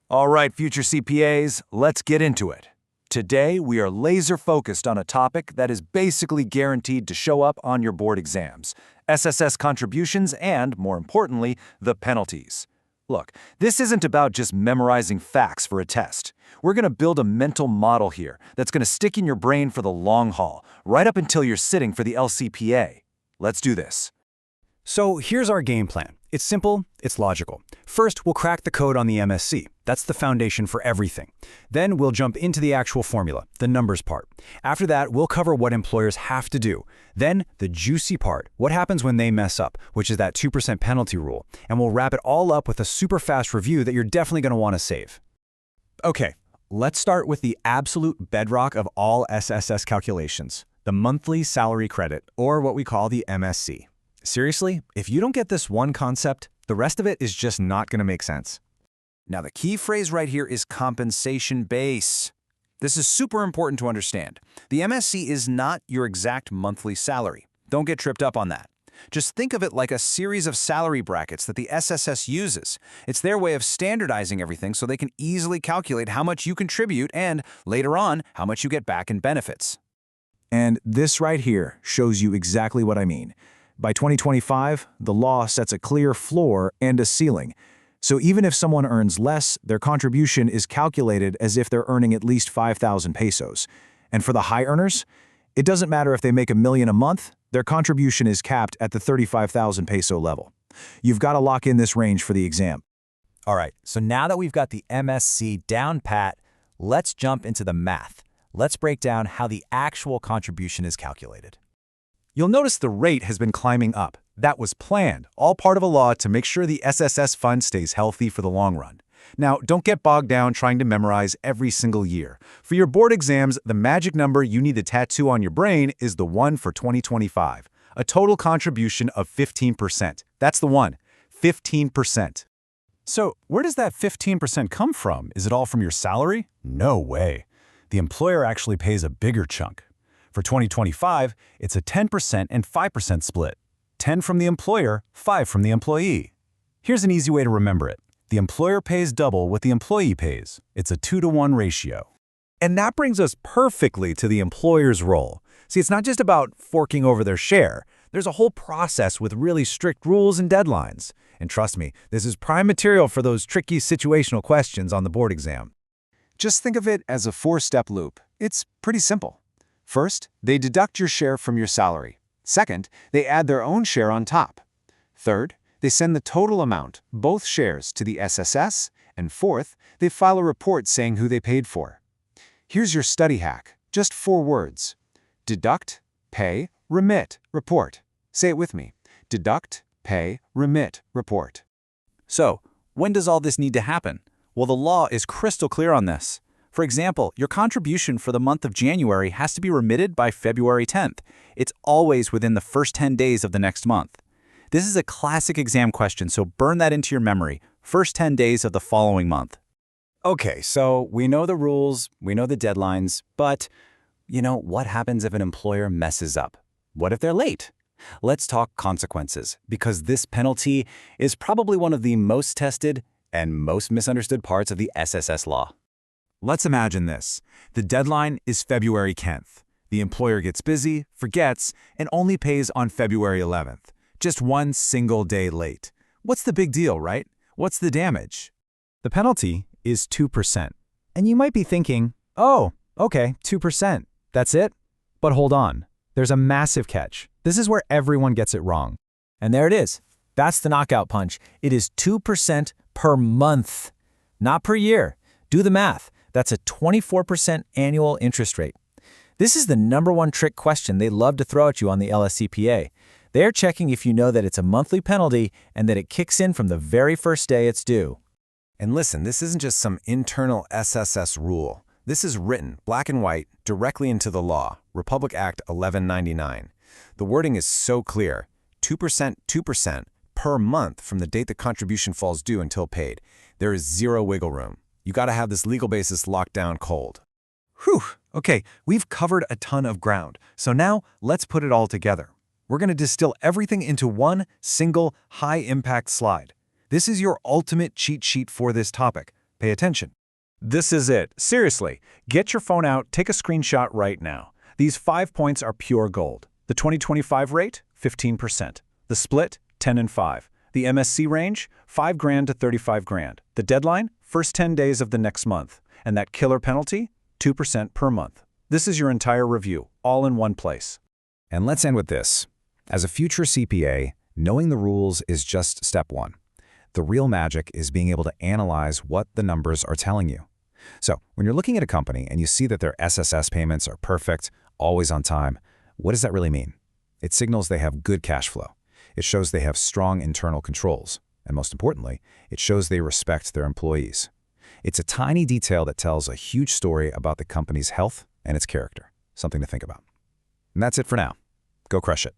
All right, future CPAs, let's get into it. Today, we are laser focused on a topic that is basically guaranteed to show up on your board exams: SSS contributions and, more importantly, the penalties. Look, this isn't about just memorizing facts for a test. We're going to build a mental model here that's going to stick in your brain for the long haul, right up until you're sitting for the LCPA. Let's do this. So here's our game plan. It's simple, it's logical. First, we'll crack the code on the MSC. That's the foundation for everything. Then we'll jump into the actual formula, the numbers part. After that, we'll cover what employers have to do. Then the juicy part, what happens when they mess up, which is that 2% penalty rule. And we'll wrap it all up with a super fast review that you're definitely going to want to save. Okay, let's start with the absolute bedrock of all SSS calculations, the monthly salary credit, or what we call the MSC. Seriously, if you don't get this one concept, the rest of it is just not going to make sense. Now, the key phrase right here is compensation base. This is super important to understand. The MSC is not your exact monthly salary. Don't get tripped up on that. Just think of it like a series of salary brackets that the SSS uses. It's their way of standardizing everything so they can easily calculate how much you contribute and, later on, how much you get back in benefits. And this right here shows you exactly what I mean. By 2025, the law sets a clear floor and a ceiling. So even if someone earns less, their contribution is calculated as if they're earning at least 5,000 pesos. And for the high earners, it doesn't matter if they make $1 million a month, their contribution is capped at the 35,000 peso level. You've got to lock in this range for the exam. All right, so now that we've got the MSC down pat, let's jump into the math. Let's break down how the actual contribution is calculated. You'll notice the rate has been climbing up. That was planned, all part of a law to make sure the SSS fund stays healthy for the long run. Now, don't get bogged down trying to memorize every single year. For your board exams, the magic number you need to tattoo on your brain is the one for 2025, a total contribution of 15%. That's the one, 15%. So where does that 15% come from? Is it all from your salary? No way. The employer actually pays a bigger chunk. For 2025, it's a 10% and 5% split. 10 from the employer, 5 from the employee. Here's an easy way to remember it. The employer pays double what the employee pays. It's a 2-to-1 ratio. And that brings us perfectly to the employer's role. See, it's not just about forking over their share. There's a whole process with really strict rules and deadlines. And trust me, this is prime material for those tricky situational questions on the board exam. Just think of it as a 4-step loop. It's pretty simple. First, they deduct your share from your salary. Second, they add their own share on top. Third, they send the total amount, both shares, to the SSS. And fourth, they file a report saying who they paid for. Here's your study hack. Just 4 words. Deduct, pay, remit, report. Say it with me. Deduct, pay, remit, report. So, when does all this need to happen? Well, the law is crystal clear on this. For example, your contribution for the month of January has to be remitted by February 10th. It's always within the first 10 days of the next month. This is a classic exam question, so burn that into your memory. First 10 days of the following month. Okay, so we know the rules, we know the deadlines, but what happens if an employer messes up? What if they're late? Let's talk consequences, because this penalty is probably one of the most tested and most misunderstood parts of the SSS law. Let's imagine this. The deadline is February 10th. The employer gets busy, forgets, and only pays on February 11th. Just one single day late. What's the big deal, right? What's the damage? The penalty is 2%. And you might be thinking, oh, okay, 2%. That's it? But hold on. There's a massive catch. This is where everyone gets it wrong. And there it is. That's the knockout punch. It is 2% per month, not per year. Do the math. That's a 24% annual interest rate. This is the #1 trick question they love to throw at you on the LSCPA. They're checking if you know that it's a monthly penalty and that it kicks in from the very first day it's due. And listen, this isn't just some internal SSS rule. This is written, black and white, directly into the law, Republic Act 1199. The wording is so clear, 2% per month from the date the contribution falls due until paid. There is zero wiggle room. You got to have this legal basis locked down cold. Whew, okay, we've covered a ton of ground. So now let's put it all together. We're going to distill everything into one single high-impact slide. This is your ultimate cheat sheet for this topic. Pay attention. This is it. Seriously, get your phone out, take a screenshot right now. These 5 points are pure gold. The 2025 rate, 15%. The split, 10 and 5. The MSC range, $5,000 to $35,000. The deadline, first 10 days of the next month. And that killer penalty, 2% per month. This is your entire review, all in one place. And let's end with this. As a future CPA, knowing the rules is just step one. The real magic is being able to analyze what the numbers are telling you. So, when you're looking at a company and you see that their SSS payments are perfect, always on time, what does that really mean? It signals they have good cash flow. It shows they have strong internal controls. And most importantly, it shows they respect their employees. It's a tiny detail that tells a huge story about the company's health and its character. Something to think about. And that's it for now. Go crush it.